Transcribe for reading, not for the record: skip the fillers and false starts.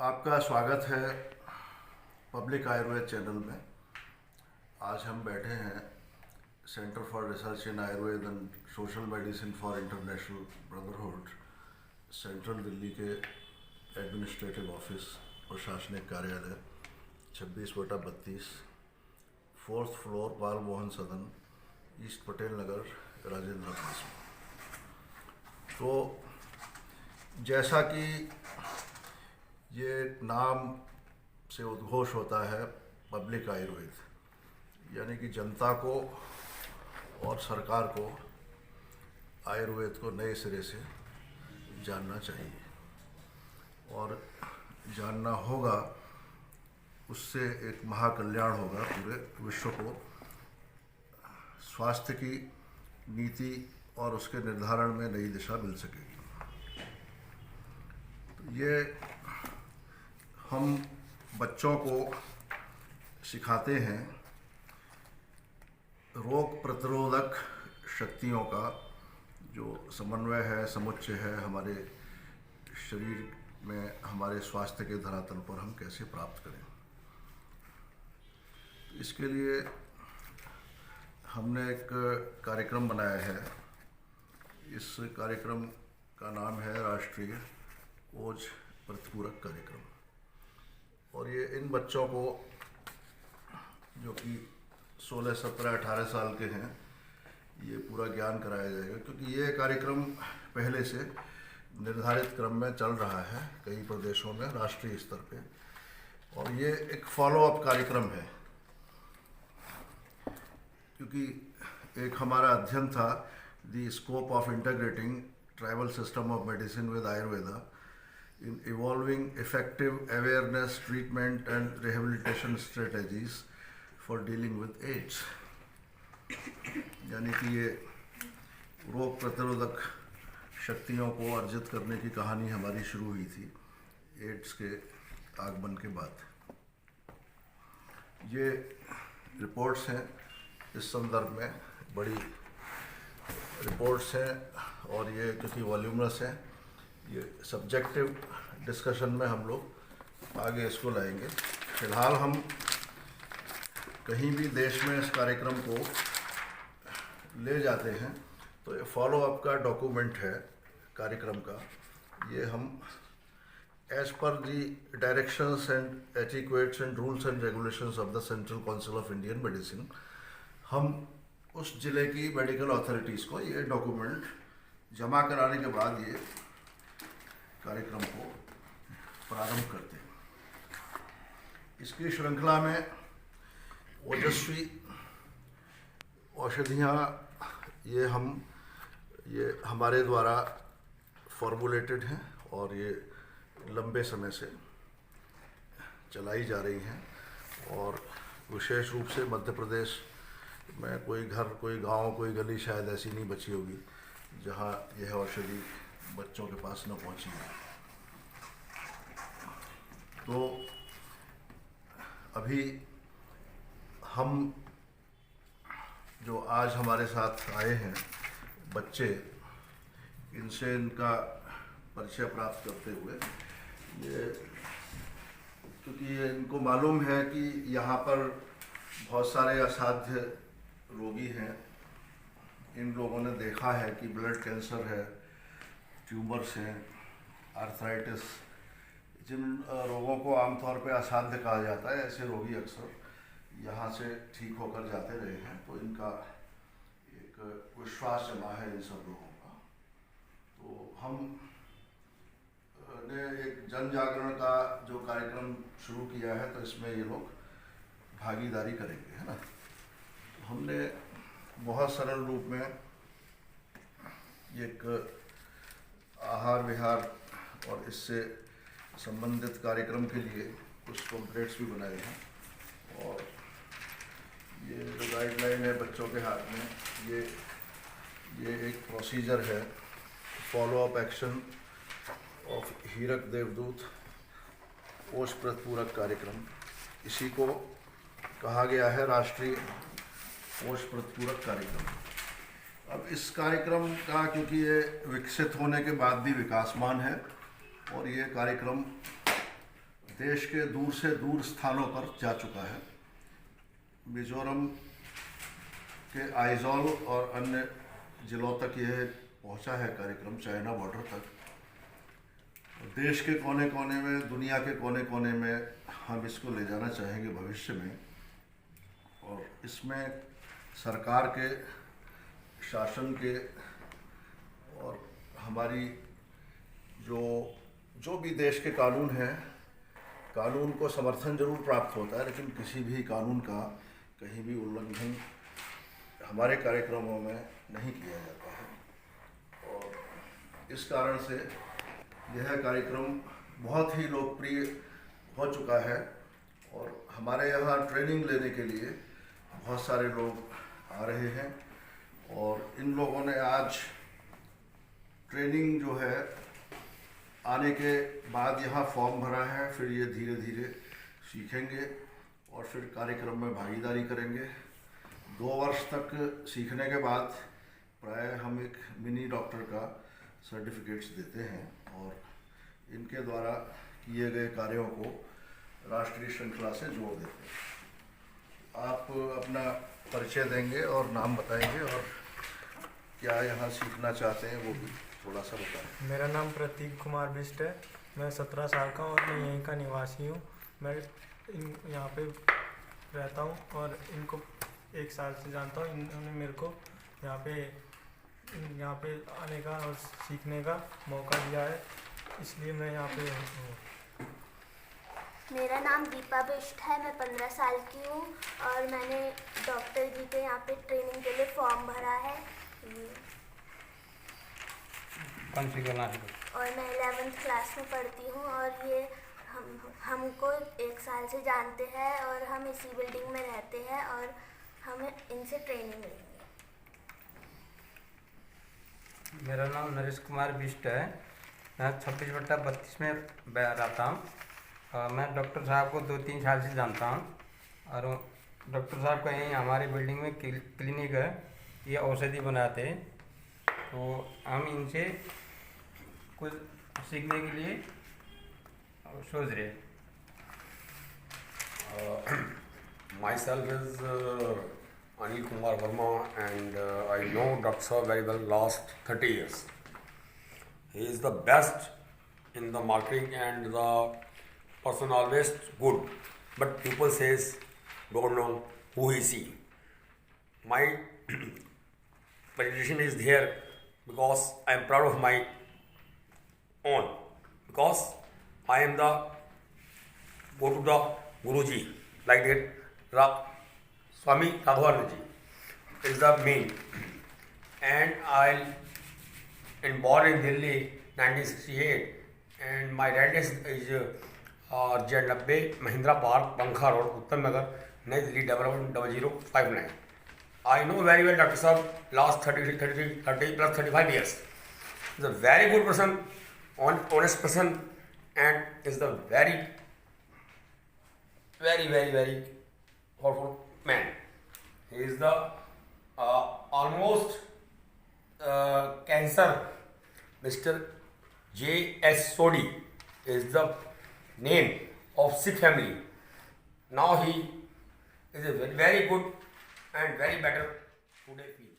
आपका स्वागत है पब्लिक आयुर्वेद चैनल में। आज हम बैठे हैं centre for research in Ayurveda and social medicine for international brotherhood, central Delhi के एडमिनिस्ट्रेटिव ऑफिस प्रशासनिक कार्यालय 26/32, 4th फ्लोर, बाल मोहन सदन, ईस्ट पटेल नगर, राजेंद्र प्लेस में। तो जैसा कि ये नाम से उद्घोष होता है, पब्लिक आयुर्वेद, यानी कि जनता को और सरकार को आयुर्वेद को नए सिरे से जानना चाहिए और जानना होगा। उससे एक महाकल्याण होगा, पूरे विश्व को स्वास्थ्य की नीति और उसके निर्धारण में नई दिशा मिल सकेगी। तो ये हम बच्चों को सिखाते हैं रोग प्रतिरोधक शक्तियों का जो समन्वय है, समुच्चय है हमारे शरीर में, हमारे स्वास्थ्य के धरातल पर हम कैसे प्राप्त करें। इसके लिए हमने एक कार्यक्रम बनाया है। इस कार्यक्रम का नाम है राष्ट्रीय ओज प्रतिपूरक कार्यक्रम, और ये इन बच्चों को जो कि 16, 17, 18 साल के हैं, ये पूरा ज्ञान कराया जाएगा, क्योंकि ये कार्यक्रम पहले से निर्धारित क्रम में चल रहा है कई प्रदेशों में राष्ट्रीय स्तर पे, और ये एक फॉलोअप कार्यक्रम है। क्योंकि एक हमारा अध्ययन था, the scope of integrating tribal system of medicine with Ayurveda in evolving effective awareness, treatment and rehabilitation strategies for dealing with AIDS। यानी कि ये रोग प्रतिरोधक शक्तियों को अर्जित करने की कहानी हमारी शुरू हुई थी एड्स के आगमन के बाद। ये रिपोर्ट्स हैं, इस संदर्भ में बड़ी रिपोर्ट्स हैं, और ये क्योंकि वॉल्यूमरस हैं, ये सब्जेक्टिव डिस्कशन में हम लोग आगे इसको लाएंगे। फिलहाल हम कहीं भी देश में इस कार्यक्रम को ले जाते हैं तो ये फॉलोअप का डॉक्यूमेंट है कार्यक्रम का। ये हम एज पर the directions and etiquettes and rules and regulations of the central council of Indian medicine, हम उस जिले की मेडिकल अथॉरिटीज़ को ये डॉक्यूमेंट जमा कराने के बाद ये कार्यक्रम को प्रारंभ करते हैं। इसकी श्रृंखला में ओजस्वी औषधियाँ ये हमारे द्वारा फॉर्मुलेटेड हैं और ये लंबे समय से चलाई जा रही हैं, और विशेष रूप से मध्य प्रदेश में कोई घर, कोई गांव, कोई गली शायद ऐसी नहीं बची होगी जहां यह औषधि बच्चों के पास न पहुंची है। तो अभी हम जो आज हमारे साथ आए हैं बच्चे, इनसे इनका परिचय प्राप्त करते हुए, ये क्योंकि ये इनको मालूम है कि यहाँ पर बहुत सारे असाध्य रोगी हैं। इन लोगों ने देखा है कि ब्लड कैंसर है, ट्यूमर्स हैं, आर्थराइटिस, जिन रोगों को आमतौर पे असाध्य कहा जाता है, ऐसे रोगी अक्सर यहाँ से ठीक होकर जाते रहे हैं। तो इनका एक विश्वास जमा है इन सब लोगों का। तो हम ने एक जन जागरण का जो कार्यक्रम शुरू किया है, तो इसमें ये लोग भागीदारी करेंगे, है ना। तो हमने बहुत सरल रूप में एक आहार विहार और इससे संबंधित कार्यक्रम के लिए कुछ पम्पलेट्स भी बनाए हैं, और ये जो गाइडलाइन है बच्चों के हाथ में, ये एक प्रोसीजर है, फॉलोअप एक्शन ऑफ हीरक देवदूत ओज प्रतिपूरक कार्यक्रम। इसी को कहा गया है राष्ट्रीय ओज प्रतिपूरक कार्यक्रम। अब इस कार्यक्रम का, क्योंकि ये विकसित होने के बाद भी विकासमान है, और ये कार्यक्रम देश के दूर से दूर स्थानों पर जा चुका है। मिजोरम के आइजॉल और अन्य जिलों तक यह पहुंचा है कार्यक्रम, चाइना बॉर्डर तक। देश के कोने कोने में, दुनिया के कोने कोने में हम इसको ले जाना चाहेंगे भविष्य में। और इसमें सरकार के, शासन के और हमारी जो भी देश के कानून हैं, कानून को समर्थन जरूर प्राप्त होता है, लेकिन किसी भी कानून का कहीं भी उल्लंघन हमारे कार्यक्रमों में नहीं किया जाता है। और इस कारण से यह कार्यक्रम बहुत ही लोकप्रिय हो चुका है और हमारे यहाँ ट्रेनिंग लेने के लिए बहुत सारे लोग आ रहे हैं। और इन लोगों ने आज ट्रेनिंग जो है आने के बाद यहाँ फॉर्म भरा है, फिर ये धीरे धीरे सीखेंगे और फिर कार्यक्रम में भागीदारी करेंगे। 2 वर्ष तक सीखने के बाद प्राय हम एक मिनी डॉक्टर का सर्टिफिकेट्स देते हैं और इनके द्वारा किए गए कार्यों को राष्ट्रीय श्रृंखला से जोड़ देते हैं। आप अपना परिचय देंगे और नाम बताएंगे और क्या यहाँ सीखना चाहते हैं वो भी थोड़ा सा बताएं। मेरा नाम प्रतीक कुमार बिष्ट है। मैं 17 साल का हूँ और मैं यहीं का निवासी हूँ। मैं यहाँ पे रहता हूँ और इनको 1 साल से जानता हूँ। इन्होंने मेरे को यहाँ पे आने का और सीखने का मौका दिया है, इसलिए मैं यहाँ पे हूँ। मेरा नाम दीपा बिष्ट है। मैं 15 साल की हूँ और मैंने डॉक्टर जी के यहाँ पे ट्रेनिंग के लिए फॉर्म भरा है। और मैं 11th क्लास में पढ़ती हूँ और ये हमको 1 साल से जानते हैं और हम इसी बिल्डिंग में रहते हैं और हमें इनसे ट्रेनिंग लेंगे। मेरा नाम नरेश कुमार बिष्ट है। मैं 26/32 में रहता हूँ। मैं डॉक्टर साहब को 2-3 साल से जानता हूँ और डॉक्टर साहब का यहीं हमारी बिल्डिंग में क्लिनिक है, ये औषधि बनाते हैं। तो हम इनसे कुछ सीखने के लिए सोच रहे हैं। Myself is Anil Kumar Verma and I know Dr. Saab very well last 30 years. He is the best in the marketing and the person always good, but people says don't know who is he. My presentation is there because I am proud of my own, because I am the go to the Guruji like that. Swami Radharanaji is the main, and I am born in Delhi 1968 and my address is Z90 Mahindra Park, Pankha Road, Uttam Nagar, New Delhi 0059. I know very well Dr. Saab last 30 plus 35 years. He is a very good person, honest person, and is the very powerful man. He is the almost cancer. Mr. J.S. Sodhi is the name of Sikh family. Now he is a very good and very better today.